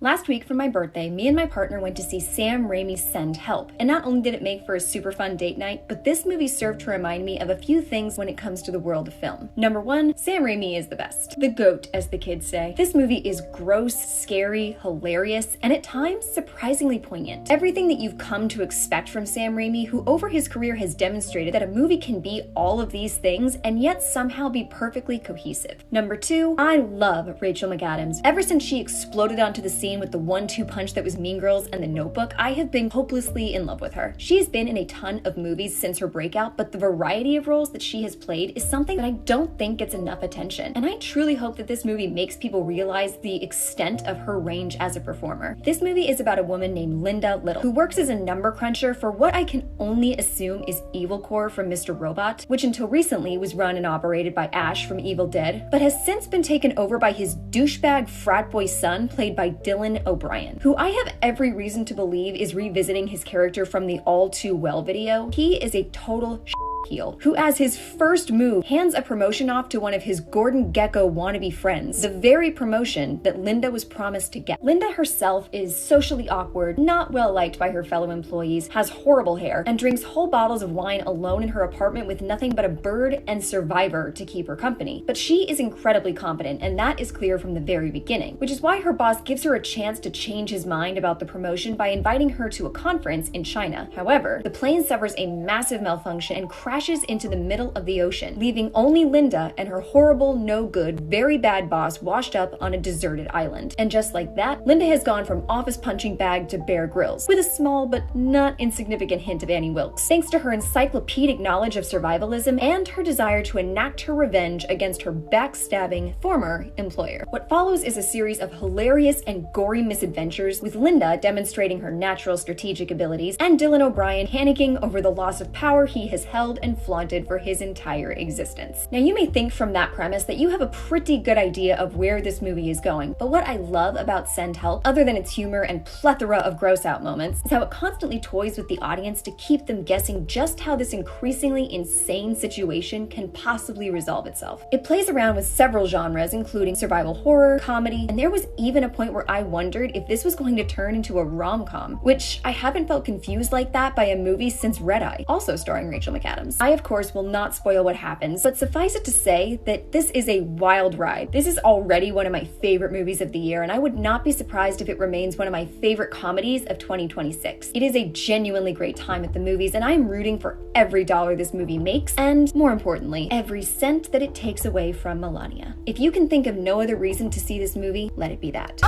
Last week for my birthday, me and my partner went to see Sam Raimi's Send Help, and not only did it make for a super fun date night, but this movie served to remind me of a few things when it comes to the world of film. Number one, Sam Raimi is the best. The GOAT, as the kids say. This movie is gross, scary, hilarious, and at times surprisingly poignant. Everything that you've come to expect from Sam Raimi, who over his career has demonstrated that a movie can be all of these things and yet somehow be perfectly cohesive. Number two, I love Rachel McAdams. Ever since she exploded onto the scene with the 1-2 punch that was Mean Girls and The Notebook, I have been hopelessly in love with her. She's been in a ton of movies since her breakout, but the variety of roles that she has played is something that I don't think gets enough attention. And I truly hope that this movie makes people realize the extent of her range as a performer. This movie is about a woman named Linda Little, who works as a number cruncher for what I can only assume is Evil Corps from Mr. Robot, which until recently was run and operated by Ash from Evil Dead, but has since been taken over by his douchebag frat boy son, played by Dylan O'Brien, who I have every reason to believe is revisiting his character from the All Too Well video. He is a total heel, who as his first move hands a promotion off to one of his Gordon Gekko wannabe friends, the very promotion that Linda was promised to get. Linda herself is socially awkward, not well liked by her fellow employees, has horrible hair, and drinks whole bottles of wine alone in her apartment with nothing but a bird and Survivor to keep her company. But she is incredibly competent, and that is clear from the very beginning, which is why her boss gives her a chance to change his mind about the promotion by inviting her to a conference in China. However, the plane suffers a massive malfunction and crashes into the middle of the ocean, leaving only Linda and her horrible, no good, very bad boss washed up on a deserted island. And just like that, Linda has gone from office punching bag to Bear Grylls, with a small but not insignificant hint of Annie Wilkes, thanks to her encyclopedic knowledge of survivalism and her desire to enact her revenge against her backstabbing former employer. What follows is a series of hilarious and gory misadventures, with Linda demonstrating her natural strategic abilities and Dylan O'Brien panicking over the loss of power he has held and flaunted for his entire existence. Now, you may think from that premise that you have a pretty good idea of where this movie is going, but what I love about Send Help, other than its humor and plethora of gross out moments, is how it constantly toys with the audience to keep them guessing just how this increasingly insane situation can possibly resolve itself. It plays around with several genres, including survival horror, comedy, and there was even a point where I wondered if this was going to turn into a rom-com, which I haven't felt confused like that by a movie since Red Eye, also starring Rachel McAdams. I, of course, will not spoil what happens, but suffice it to say that this is a wild ride. This is already one of my favorite movies of the year, and I would not be surprised if it remains one of my favorite comedies of 2026. It is a genuinely great time at the movies, and I am rooting for every dollar this movie makes, and more importantly, every cent that it takes away from Melania. If you can think of no other reason to see this movie, let it be that.